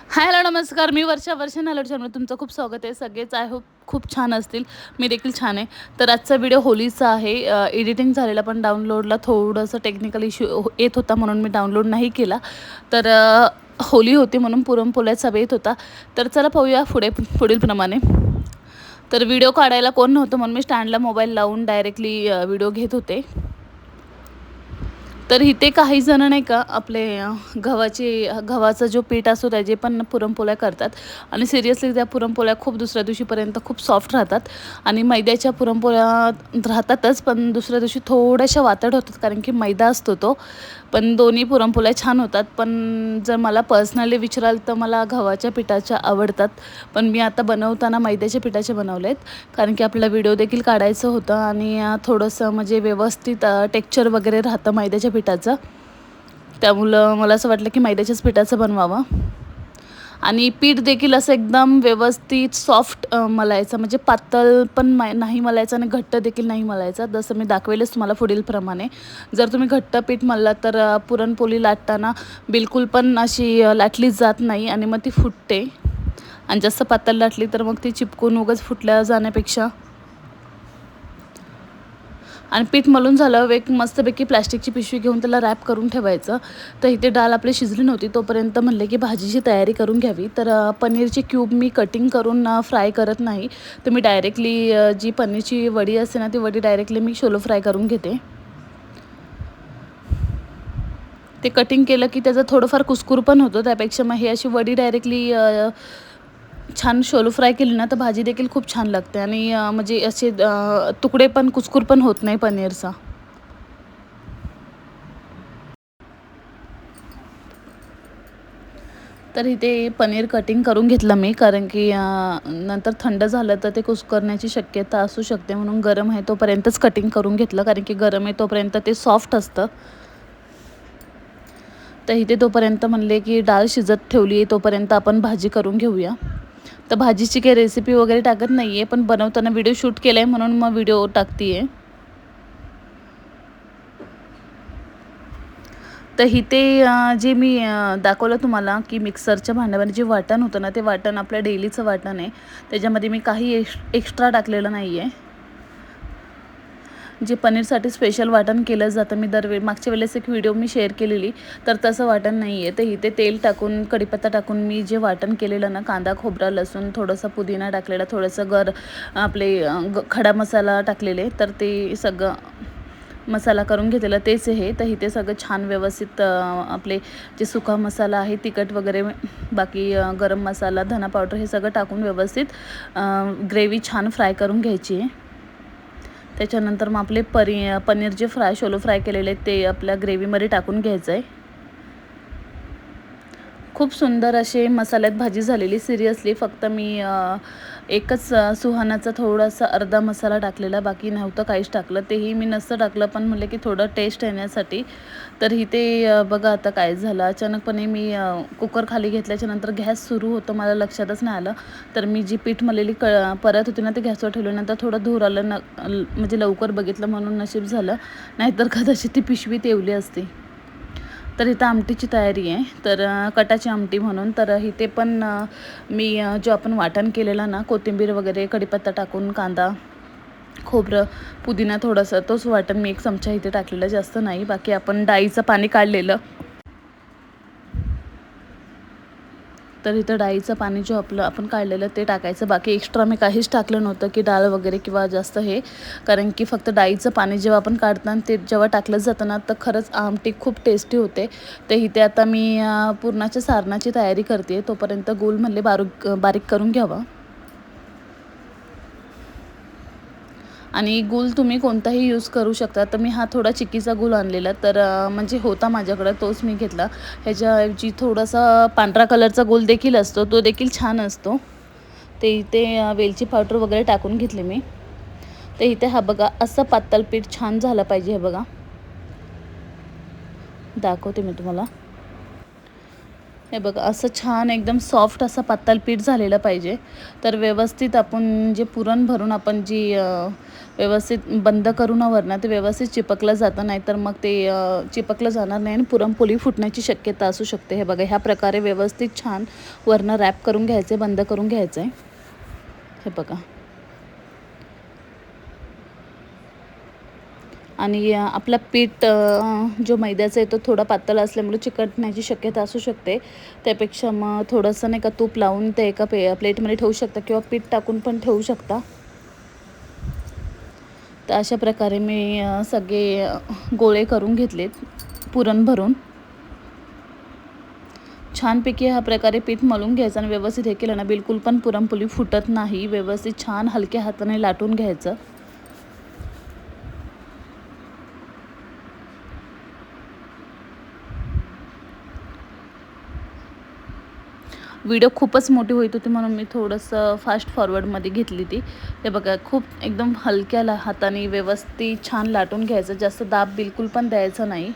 Hello नमस्कार, मी वर्षा नालोड चॅनलमध्ये तुमचं खूप स्वागत आहे. सगळेच आय होप खूप छान असतील. मी देखील छान आहे. तर आजचा व्हिडिओ होलीचा आहे. एडिटिंग झालेला पण डाउनलोडला थोडंसं टेक्निकल इश्यू येत होता म्हणून मी डाउनलोड नाही केला. तर होली होती म्हणून पुरणपोळ्याचा बेत होता. तर चला पाहूया पुढीलप्रमाणे. तर व्हिडिओ काढायला कोण नव्हतं म्हणून मी स्टँडला मोबाईल लावून डायरेक्टली व्हिडिओ घेत होते. तर इथे काही जण नाही का आपले गव्हाचा जो पीठ असतो त्याचे पण पुरणपोळ्या करतात आणि सिरियसली त्या पुरणपोळ्या खूप दुसऱ्या दिवशीपर्यंत खूप सॉफ्ट राहतात. आणि मैद्याच्या पुरणपोळ्या राहतातच पण दुसऱ्या दिवशी थोड्याशा वातड होतात कारण की मैदा असतो तो. पण दोन्ही पुरणपोळ्या छान होतात. पण जर मला पर्सनली विचाराल तर मला गव्हाच्या पिठाच्या आवडतात. पण मी आता बनवताना मैद्याच्या पिठाचे बनवले आहेत कारण की आपल्याला व्हिडिओ देखील काढायचं होतं आणि थोडंसं म्हणजे व्यवस्थित टेक्स्चर वगैरे राहतं मैद्याच्या पिठाचं. त्यामुळं मला असं वाटलं की मैद्याच्याच पिठाचं बनवावं. आणि पीठ देखील असं एकदम व्यवस्थित सॉफ्ट मलायचं, म्हणजे पातळ पण नाही मलायचं आणि घट्ट देखील नाही मलायचं. जसं मी दाखवेलच तुम्हाला पुढीलप्रमाणे. जर तुम्ही घट्ट पीठ मळलं तर पुरणपोळी लाटताना बिलकुल पण अशी लाटली जात नाही आणि मग ती फुटते. आणि जास्त पातळ लाटली तर मग ती चिपकून उगाच फुटल्या जाण्यापेक्षा. आणि पीठ मळून झालं एक मस्तपैकी प्लॅस्टिकची पिशवी घेऊन त्याला रॅप करून ठेवायचं. तर इथे डाळ आपली शिजली नव्हती तोपर्यंत म्हणले की भाजीची तयारी करून घ्यावी. तर पनीरची क्यूब मी कटिंग करून फ्राय करत नाही. तर मी डायरेक्टली जी पनीरची वडी असते ना ती वडी डायरेक्टली मी शोलो फ्राय करून घेते. ते कटिंग केलं की त्याचं थोडंफार कुस्कुर पण होतं. त्यापेक्षा मग ही अशी वडी डायरेक्टली छान शोलो फ्राय केली ना तर भाजी देखील खूप छान लागते आणि म्हणजे असे तुकडे पण कुस्कुर पण होत नाही पनीरचा. तर इथे पनीर कटिंग करून घेतलं मी कारण की नंतर थंड झालं तर ते कुस्करण्याची शक्यता असू शकते म्हणून गरम आहे तोपर्यंतच कटिंग करून घेतलं कारण की गरम आहे तोपर्यंत ते सॉफ्ट असतं. तर इथे तोपर्यंत म्हणले की डाळ शिजत ठेवली आहे तोपर्यंत आपण भाजी करून घेऊया. तर भाजीची काही रेसिपी वगैरे टाकत नाही आहे पण बनवताना व्हिडिओ शूट केला आहे म्हणून मग व्हिडिओ टाकते आहे. तर इथे जे मी दाखवलं तुम्हाला की मिक्सरच्या भांड्यामध्ये जे वाटण होतं ना ते वाटण आपल्या डेलीचं वाटण आहे. त्याच्यामध्ये मी काही एक्स्ट्रा टाकलेलं नाही आहे. जे पनीरसाठी स्पेशल वाटण केलं जातं मी मागच्या वेळेस एक व्हिडिओ मी शेअर केलेली तर तसं वाटण नाही आहे. तर इथे तेल टाकून कढीपत्ता टाकून मी जे वाटण केलेलं ना कांदा खोबरा लसूण थोडंसं पुदिना टाकलेला थोडंसं आपले खडा मसाला टाकलेले तर ते सगळं मसाला करून घेतलेला तेच आहे. तर इथे सगळं छान व्यवस्थित आपले जे सुका मसाला आहे तिखट वगैरे बाकी गरम मसाला धना पावडर हे सगळं टाकून व्यवस्थित ग्रेव्ही छान फ्राय करून घ्यायची आहे. त्याच्यानंतर मग आपले पनीर जे शोलो फ्राय केलेले ते आपल्या ग्रेव्हीमध्ये टाकून घ्यायचं आहे. खूप सुंदर असे मसाल्यात भाजी झालेली. सिरियसली फक्त मी एकच सुहानाचा थोडासा अर्धा मसाला टाकलेला बाकी नव्हतं काहीच टाकलं. तेही मी नसतं टाकलं पण म्हटलं की थोडं टेस्ट येण्यासाठी. तर इथे बघा आता काय झालं अचानकपणे मी कुकर खाली घेतल्याच्यानंतर गॅस सुरू होतं मला लक्षातच नाही आलं. तर मी जी पीठ मळलेली परत होती ना ते गॅसवर ठेवल्यानंतर थोडं धूर आलं म्हणजे लवकर बघितलं म्हणून नशीब झालं नाहीतर कदाचित ती पिशवी तेवली असती. तर इथं आमटीची तयारी आहे. तर कटाची आमटी म्हणून तर इथे पण मी जो आपण वाटण केलेला ना कोथिंबीर वगैरे कढीपत्ता टाकून कांदा खोबरं पुदिना थोडंसं तोच वाटण मी एक चमचा इथे टाकलेला जास्त नाही. बाकी आपण डाळीचं पाणी काढलेलं तर इथं डाळीचं पाणी जो आपण काढलेलं ते टाकायचं. बाकी एक्स्ट्रा मी काहीच टाकलं नव्हतं की डाळ वगैरे किंवा जास्त हे कारण की फक्त डाळीचं पाणी जेव्हा आपण काढताना ते जेव्हा टाकलं जातं ना तर खरंच आमटी खूप टेस्टी होते. तर इथे आता मी पुरणाच्या सारणाची तयारी करते तोपर्यंत गूळ म्हणले बारीक करून घ्यावा. आणि गूळ तुम्ही कोणताही यूज करू शकता. तर मी हा थोडा चिक्कीचा गूळ आणलेला तर म्हणजे होता माझ्याकडं तोच मी घेतला. ह्याच्याऐवजी थोडासा पांढरा कलरचा गूळ देखील असतो तो देखील छान असतो. ते इथे वेलची पावडर वगैरे टाकून घेतले मी. तर इथे हा बघा असं पातळ पीठ छान झालं पाहिजे. हे बघा दाखवते मी तुम्हाला. हे बघा असं छान एकदम सॉफ्ट असं पातळ पीठ झालेलं पाहिजे. तर व्यवस्थित आपण जे पुरण भरून आपण जी व्यवस्थित बंद करून वरनं ते व्यवस्थित चिपकलं जातं, नाहीतर मग ते चिपकलं जाणार नाही आणि पुरणपोळी फुटण्याची शक्यता असू शकते. हे बघा ह्या प्रकारे व्यवस्थित छान वरनं रॅप करून घ्यायचे, बंद करून घ्यायचं आहे. हे बघा आणि आपला पीठ जो मैद्याचा आहे तो थोडा पातळ असल्यामुळे चिकटण्याची शक्यता असू शकते. त्यापेक्षा मग थोडंसं नाही का तूप लावून ते एका प्लेटमध्ये ठेवू शकता किंवा पीठ टाकून पण ठेवू शकता. तर अशा प्रकारे मी सगळे गोळे करून घेतलेत पुरण भरून. छानपैकी ह्या प्रकारे पीठ मळून घ्यायचं आणि व्यवस्थित हे केलं ना बिलकुल पण पुरणपोळी फुटत नाही. व्यवस्थित छान हलक्या हाताने लाटून घ्यायचं. व्हिडिओ खूपच मोठी होत होती म्हणून मी थोडंसं फास्ट फॉरवर्डमध्ये घेतली ती. हे बघा खूप एकदम हलक्या हाताने व्यवस्थित छान लाटून घ्यायचं. जास्त दाब बिलकुल पण द्यायचा नाही.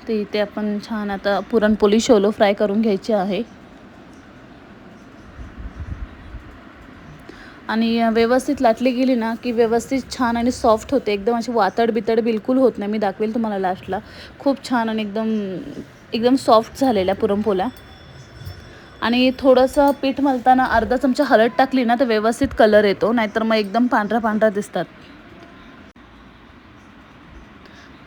ते इथे आपण छान आता पुरणपोळी शोलो फ्राय करून घ्यायची आहे. आणि व्यवस्थित लाटली गेली ना की व्यवस्थित छान आणि सॉफ्ट होते. एकदम अशी वातड बितड बिलकुल होत नाही. मी दाखवेल तुम्हाला लास्टला. खूप छान आणि एकदम एकदम सॉफ्ट झालेल्या पुरणपोळ्या. आणि थोडंसं पीठ मळताना अर्धा चमचा हळद टाकली ना तर व्यवस्थित कलर येतो, नाहीतर मग एकदम पांढरा पांढरा दिसतात.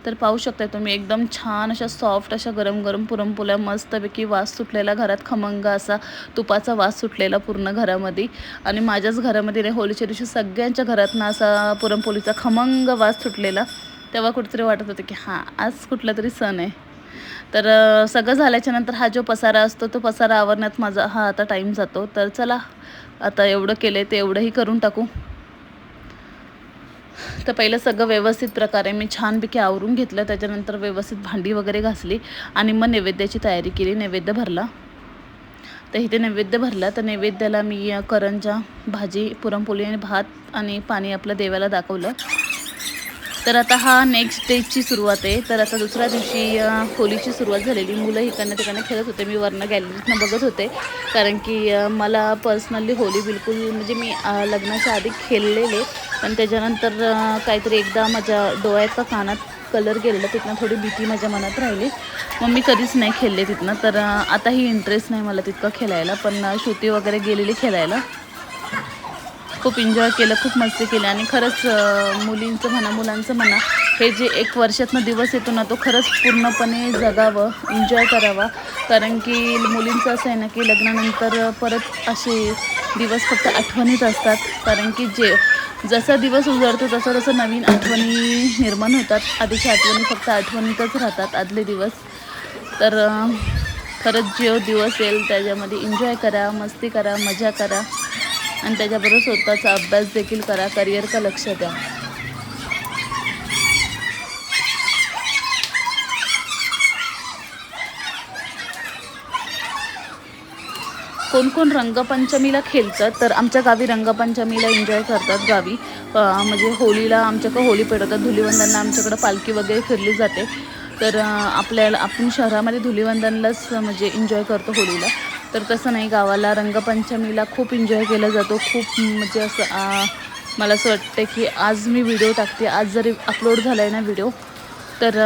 तर पाहू शकता तुम्ही एकदम छान अशा सॉफ्ट अशा गरम गरम पुरणपोळ्या मस्तपैकी वास सुटलेला घरात खमंग असा तुपाचा वास सुटलेला पूर्ण घरामध्ये. आणि माझ्याच घरामध्ये रे होळीच्या दिवशी सगळ्यांच्या घरातनं असा पुरणपोळीचा खमंग वास सुटलेला. तेव्हा कुठेतरी वाटत होतं की हां आज कुठला तरी सण आहे. तर सगळं झाल्याच्यानंतर हा जो पसारा असतो तो पसारा आवरण्यात माझा हा आता टाईम जातो. तर चला आता एवढं केलं आहे ते एवढंही करून टाकू. तर पहिलं सगळं व्यवस्थित प्रकारे मी छानपैकी आवरून घेतलं. त्याच्यानंतर व्यवस्थित भांडी वगैरे घासली आणि मग नैवेद्याची तयारी केली. नैवेद्य भरला. तर इथे नैवेद्य भरला तर नैवेद्याला मी करंजा, भाजी, पुरणपोळी आणि भात आणि पाणी आपलं देवाला दाखवलं. तर आता हा नेक्स्ट डेची सुरुवात आहे. तर आता दुसऱ्या दिवशी होळीची सुरुवात झालेली. मुलं इकडनं तिकडनं खेळत होते. मी वरनं गॅलरीतनं बघत होते. कारण की मला पर्सनली होळी बिलकुल म्हणजे मी लग्नाच्या आधी खेळलेले, पण त्याच्यानंतर काहीतरी एकदा माझ्या डोळ्यात का कानात कलर गेलेला. तिथनं थोडी भीती माझ्या मनात राहिली. मग मी कधीच नाही खेळले तिथनं. तर आताही इंटरेस्ट नाही मला तितकं खेळायला. पण श्रुती वगैरे गेलेली खेळायला. खूप एन्जॉय केलं, खूप मस्ती केली. आणि खरंच मुलींचं म्हणा मुलांचं म्हणा हे जे एक वर्षातनं दिवस येतो ना तो खरंच पूर्णपणे जगावं, एन्जॉय करावा. कारण की मुलींचं असं आहे ना की लग्नानंतर परत असे दिवस फक्त आठवणीत असतात. कारण की जसा दिवस उजळतो तसं तसं नवीन आठवणी निर्माण होतात. आधीच्या आठवणी फक्त आठवणीतच राहतात आदले दिवस. तर खरंच जो दिवस येईल त्याच्यामध्ये एन्जॉय करा, मस्ती करा, मजा करा आणि त्याच्याबरोबर स्वतःचा अभ्यास देखील करा, करिअरचं लक्ष द्या. कोण कोण रंगपंचमीला खेळतात, तर आमच्या गावी रंगपंचमीला एन्जॉय करतात गावी. म्हणजे होळीला आमच्याकडं होळी पेटवतात. धुलीवंदनला आमच्याकडं पालखी वगैरे फिरली जाते. तर आपण शहरामध्ये धुलीवंदनलाच म्हणजे एन्जॉय करतो होळीला. तर तसं नाही, गावाला रंगपंचमीला खूप एन्जॉय केला जातो. खूप म्हणजे असं मला असं वाटतं की आज मी व्हिडिओ टाकते. आज जरी अपलोड झाला आहे ना व्हिडिओ, तर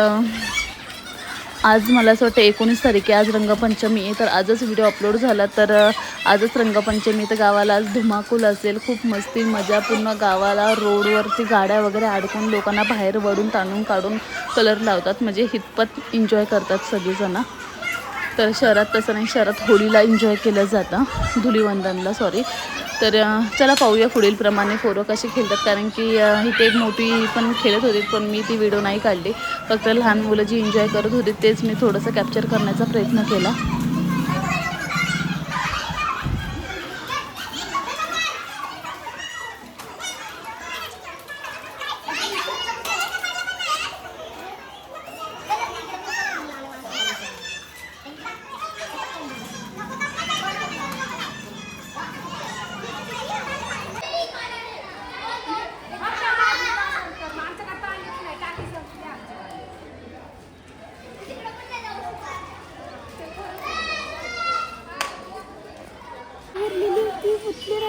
आज मला असं वाटतं 19 तारीख आहे. आज रंगपंचमी आहे. तर आजच व्हिडिओ अपलोड झाला. तर आजच रंगपंचमी. तर गावाला आज धुमाकूल असेल, खूप मस्ती मजा. पूर्ण गावाला रोडवरती गाड्या वगैरे अडकून लोकांना बाहेर वडून ताणून काढून कलर लावतात. म्हणजे हितपत एन्जॉय करतात सगळेजणं. तर शहरात तसं नाही. शहरात होळीला एन्जॉय केलं जातं, धुलीवंदनला सॉरी. तर चला पाहूया पुढील प्रमाणे पोरं कशी खेळतात. कारण की इथे मोठी पण खेळत होती, पण मी ती व्हिडिओ नाही काढली. फक्त लहान मुलं जी एन्जॉय करत होती तेच मी थोडंसं कॅप्चर करण्याचा प्रयत्न केला. खेल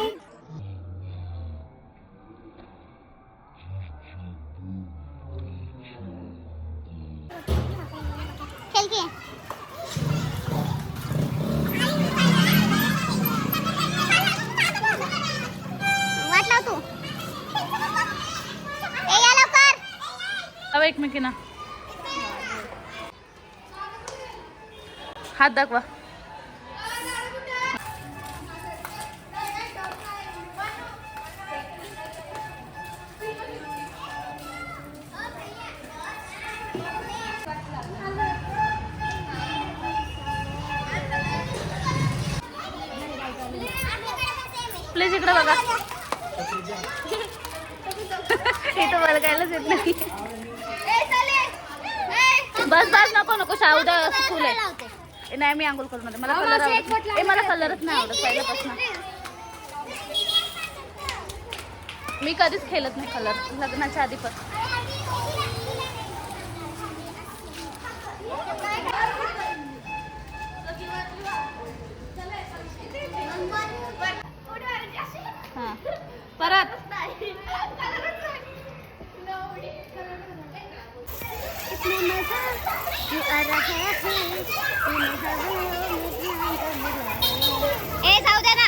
के वाट लाव तू या लवकर अब एकमेकींना हात दाखवा. प्लीज इकडे बघा. इथं बघायलाच येत नाही. बस बस नको नको शाऊदा स्कूल आहे. नाही मी आंघोळ करून मला कलर मला कलरच नाही आवडत पहिल्यापासून. मी कधीच खेळत नाही कलर लग्नाच्या आधी पण. हां परत ए जाऊ दे ना.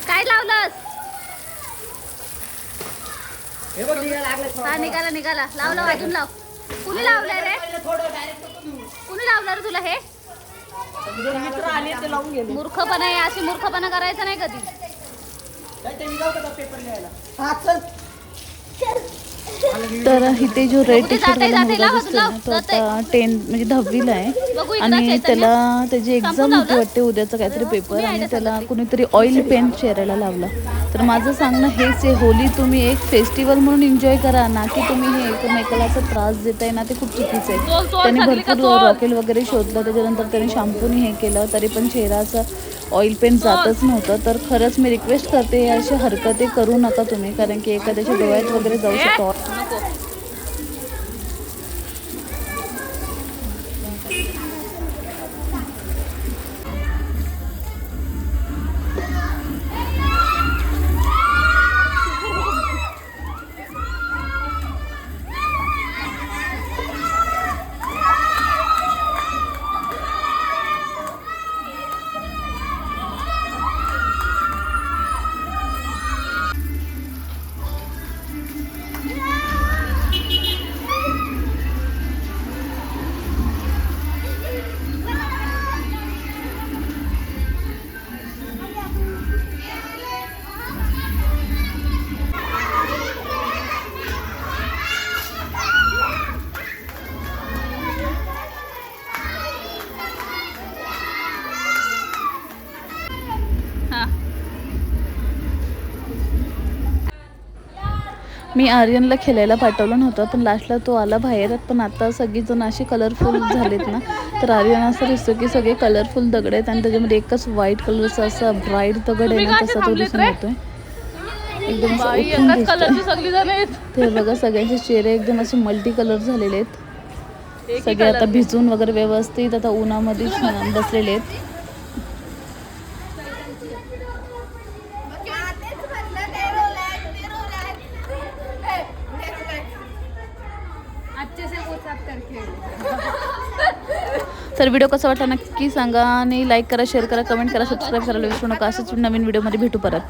काय लावलंस? हा निघाला निघाला. लाव लाव अजून लाव. कुणी लावलंय रे? कुणी लावलं रे तुला हे? मूर्खपणा आहे. अशी मूर्खपणा करायचा नाही कधी. तर इथे जो रेड टी शर्ट वाला मुलगा दिसतोय ना तो आता 10 म्हणजे 10वीला आहे आणि त्याला त्याची एक्झाम होती वाटते उद्याचा काहीतरी पेपर आणि त्याला कुणीतरी ऑइल पेंट चेहऱ्याला लावला. तर माझं सांगणं हेच आहे, होली तुम्ही एक फेस्टिवल म्हणून एन्जॉय करा ना की तुम्ही हे एकमेकाला असं त्रास देताय ना, ते खूप चुकीचं आहे. त्याने भरपूर रॉकेल वगैरे शोधलं, त्याच्यानंतर त्याने शॅम्पूने हे केलं तरी पण चेहरा ऑइल पेंट जातच नव्हतं. तर खरंच मी रिक्वेस्ट करते अशा हरकती करू नका तुम्ही, कारण की एखाद्याच्या डोळ्यात वगैरे जाऊ शकतो. मी आर्यनला खेळायला पाठवलं नव्हतं, पण लास्टला तो आला बाहेर. पण आता सगळीजण अशी कलरफुल झालेत ना, तर आर्यन असं दिसतो की सगळे कलरफुल दगड आहेत आणि त्याच्यामध्ये एकच व्हाईट कलरचा असा ब्राईट दगड आहे ना, तसा तो दिसून येतोय. एकदम ते बघा सगळ्यांचे चेहरे एकदम असे मल्टी कलर झालेले आहेत. सगळे आता भिजून वगैरे व्यवस्थित आता उन्हामध्ये बसलेले आहेत. तर व्हिडिओ कसा वाटला नक्की सांगा आणि लाईक करा, शेअर करा, कमेंट करा, सबस्क्राईब करायला विसरू नका. असंच नवीन व्हिडिओमध्ये भेटू परत.